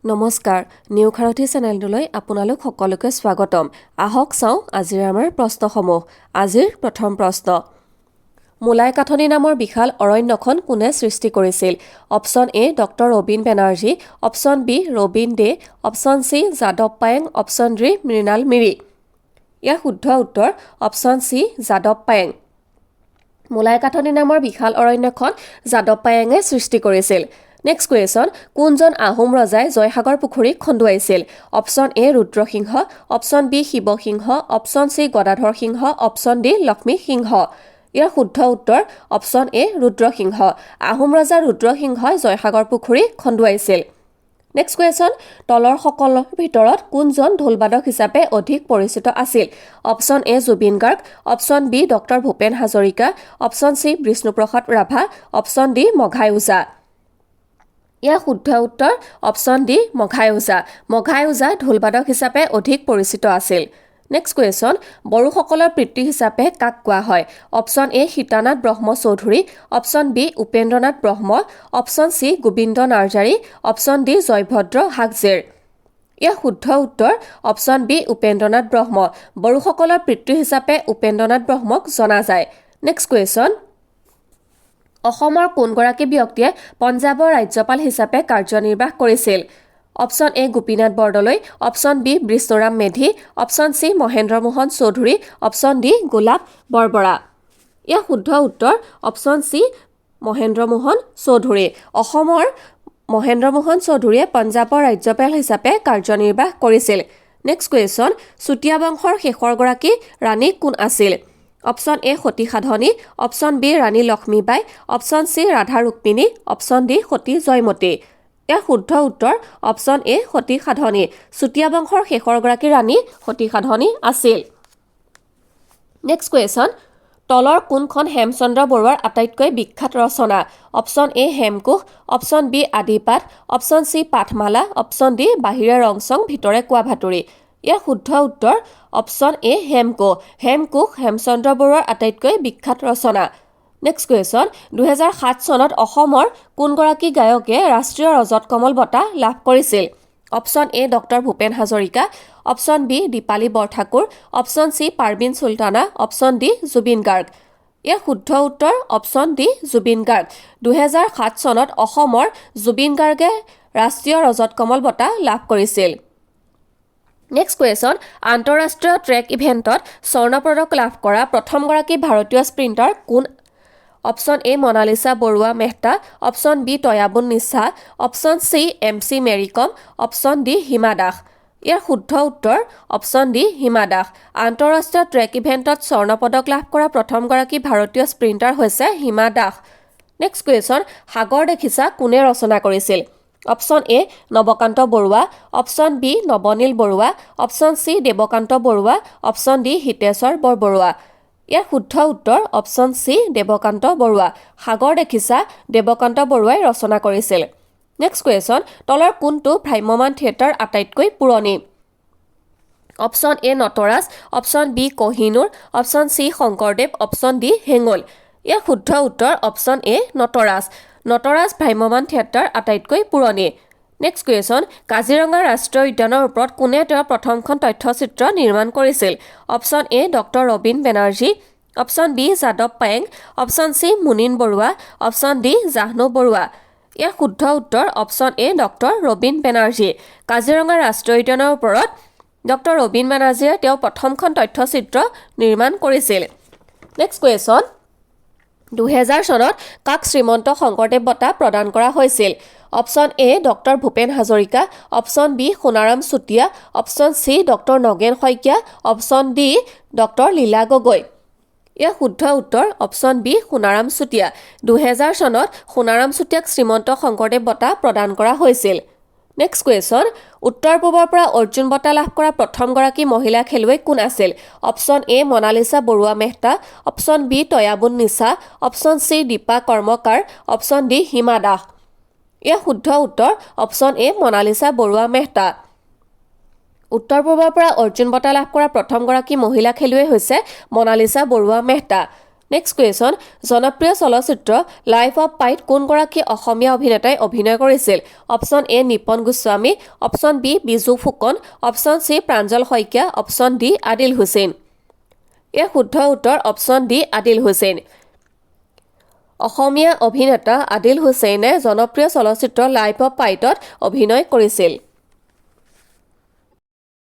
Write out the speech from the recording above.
নমস্কাৰ নিউ খাৰথি চেনেলটোলৈ আপোনালোক সকলোকে স্বাগতম আহক চাওঁ আজিৰ আমাৰ প্ৰশ্নসমূহ আজিৰ প্ৰথম প্ৰশ্ন মুলাই কাঠনি নামৰ বিশাল অৰণ্যখন কোনে সৃষ্টি কৰিছিল option A doctor Robin Banerjee option B Robin Dey option C যাদৱ পায়েং অপচন ডি মৃণাল মিৰি ইয়াৰ শুদ্ধ উত্তৰ অপচন সি যাদৱ পায়েং মুলাই কাঠনি নামৰ বিশাল অৰণ্যখন যাদৱ পায়েঙে সৃষ্টি কৰিছিল Next question, কোনজন আহোম ৰজাই জয়সাগৰ পুখুৰী খন্দুৱাইছিল option A Rudrasingha option B Shivasingha option C Gadadhar Singha option D Lakshmi Singha ইয়াৰ শুদ্ধ উত্তৰ অপচন এ ৰুদ্ৰসিংহ আহোম ৰজা ৰুদ্ৰসিংহই জয়সাগৰ পুখুৰী খন্দুৱাইছিল Next question, তলৰ সকলৰ ভিতৰত কোনজন ঢোলবাদক হিচাপে অধিক পৰিচিত আছিল option A Zubeen Garg option B doctor Bhupen Hazarika option C Bishnuprasad Rabha option D Moghai Ojah ইয়াৰ শুদ্ধ উত্তৰ অপচন ডি মঘাই ওজা ঢোলবাদক হিচাপে অধিক পৰিচিত আছিল নেক্সট কুৱেশ্যন বড়োসকলৰ পিতৃ হিচাপে কাক কোৱা হয় option A Sitanath Brahma Choudhury option B Upendranath Brahma option C Gobinda Narzary option D Jaybhadra Hagjer ইয়াৰ শুদ্ধ উত্তৰ অপচন বি উপেন্দ্ৰনাথ ব্ৰহ্ম বড়োসকলৰ পিতৃ হিচাপে উপেন্দ্ৰনাথ ব্ৰহ্মক জনা যায় নেক্সট কুৱেশ্যন অসমৰ কোনগৰাকী ব্যক্তিয়ে পঞ্জাবৰ ৰাজ্যপাল হিচাপে কাৰ্যনিৰ্বাহ কৰিছিল option A Gopinath Bordoloi option B Bishnuram Medhi option C Mahendra Mohan Choudhury option D Golap Borbora ইয়াৰ শুদ্ধ উত্তৰ অপচন সি মহেন্দ্ৰ মোহন চৌধুৰী অসমৰ মহেন্দ্ৰ মোহন চৌধুৰীয়ে পঞ্জাবৰ ৰাজ্যপাল হিচাপে কাৰ্যনিৰ্বাহ কৰিছিল নেক্সট কুৱেশ্যন চুতীয়া বংশৰ শেষৰগৰাকী ৰাণী কোন আছিল option A Sati Sadhani option B Rani Lakshmibai option C Radha Rukmini option D Sati Joymoti ইয়াৰ শুদ্ধ উত্তৰ অপচন এ সতী সাধনী চুতীয়া বংশৰ শেষৰগৰাকী ৰাণী সতী সাধনী আছিল নেক্সট কুৱেশ্যন তলৰ কোনখন হেমচন্দ্ৰ বৰুৱাৰ আটাইতকৈ বিখ্যাত ৰচনা option A Hemkosh option B Adipath option C Pathmala option D Bahire Rongchong ভিতৰে কোৱা ভাতুৰি ইয়াৰ শুদ্ধ উত্তৰ অপচন এ হেমকোষ হেমচন্দ্ৰ বৰুৱাৰ আটাইতকৈ বিখ্যাত ৰচনা নেক্সট কুৱেশ্যন 2007 চনত অসমৰ কোনগৰাকী গায়কে ৰাষ্ট্ৰীয় ৰজত কমল বঁটা লাভ কৰিছিল option A doctor Bhupen Hazarika option B Dipali Borthakur option C Parveen Sultana option D Zubeen Garg ইয়াৰ শুদ্ধ উত্তৰ অপচন ডি জুবিন গাৰ্গ 2007 চনত অসমৰ জুবিন গাৰ্গে ৰাষ্ট্ৰীয় ৰজত কমল বঁটা লাভ কৰিছিল নেক্সট কুৱেশ্যন আন্তঃৰাষ্ট্ৰীয় ট্ৰেক ইভেণ্টত স্বৰ্ণ পদক লাভ কৰা প্ৰথমগৰাকী ভাৰতীয় স্প্ৰিণ্টাৰ কোন option A Monalisa Baruah Mehta option B Tayabun Nisha option C MC Mary Kom option D Hima Das ইয়াৰ শুদ্ধ উত্তৰ অপচন ডি হিমা দাস আন্তঃৰাষ্ট্ৰীয় ট্ৰেক ইভেণ্টত স্বৰ্ণ পদক লাভ কৰা প্ৰথমগৰাকী ভাৰতীয় স্প্ৰিণ্টাৰ হৈছে হিমা দাস নেক্সট কুৱেশ্যন সাগৰ দেখিছা কোনে ৰচনা কৰিছিল option A Nabakanta Barua option B Nabanil Barua option C Devakanta Barua option D Hiteswar Borborua ইয়াৰ শুদ্ধ উত্তৰ অপচন সি দেৱকান্ত বৰুৱা সাগৰ দেখিছা দেৱকান্ত বৰুৱাই ৰচনা কৰিছিল নেক্সট কুৱেশ্যন তলৰ কোনটো ভ্ৰাম্যমাণ থিয়েটাৰ আটাইতকৈ পুৰণি option A Natraj option B Kohinoor option C Sankardev option D Hengul ইয়াৰ শুদ্ধ উত্তৰ অপচন এ নটৰাজ ভ্ৰাম্যমাণ থিয়েটাৰ আটাইতকৈ পুৰণি নেক্সট কুৱেশ্যন কাজিৰঙা ৰাষ্ট্ৰীয় উদ্যানৰ ওপৰত কোনে তেওঁৰ প্ৰথমখন তথ্যচিত্ৰ নিৰ্মাণ কৰিছিল option A doctor Robin Banerjee option B যাদৱ Payeng option C Munin Barua option D Jahnu Barua ইয়াৰ শুদ্ধ উত্তৰ option A doctor Robin Banerjee Kaziranga ৰাষ্ট্ৰীয় উদ্যানৰ ওপৰত ডক্টৰ ৰবীন বেনাৰ্জীয়ে তেওঁ প্ৰথমখন তথ্যচিত্ৰ নিৰ্মাণ কৰিছিল নেক্সট কুৱেশ্যন 2000 চনত কাক শ্ৰীমন্ত শংকৰদেৱ বঁটা প্ৰদান কৰা হৈছিল option A doctor Bhupen Hazarika option B Sonaram Chutia option C doctor Nagen Saikia option D doctor Lila Gogoi ইয়াৰ শুদ্ধ উত্তৰ অপচন বি সোণাৰাম চুতীয়া 2000 চনত সোণাৰাম চুতীয়াক শ্ৰীমন্ত শংকৰদেৱ বঁটা প্ৰদান কৰা হৈছিল নেক্সট কুৱেশ্যন উত্তৰ পূবৰ পৰা অৰ্জুন বঁটা লাভ কৰা প্ৰথমগৰাকী মহিলা খেলুৱৈ কোন আছিল option A Monalisa Baruah Mehta option B Tayabun Nisha option C Dipa Karmakar option D Hima Das ইয়াৰ শুদ্ধ উত্তৰ অপচন এ মনালিসা বৰুৱা মেহতা উত্তৰ পূবৰ পৰা অৰ্জুন বঁটা লাভ কৰা প্ৰথমগৰাকী মহিলা খেলুৱৈ হৈছে মনালিসা বৰুৱা মেহতা নেক্সট কুৱেশ্যন জনপ্ৰিয় চলচ্চিত্ৰ লাইফ অফ পাইত কোনগৰাকী অসমীয়া অভিনেতাই অভিনয় কৰিছিল option A Nipon Goswami option B Biju Phukan option C Pranjal Saikia option D Adil Hussain ইয়াৰ শুদ্ধ উত্তৰ অপশ্যন ডি আদিল হুছেইন অসমীয়া অভিনেতা আদিল হুছেইনে জনপ্ৰিয় চলচ্চিত্ৰ লাইফ অফ পাইটত অভিনয় কৰিছিল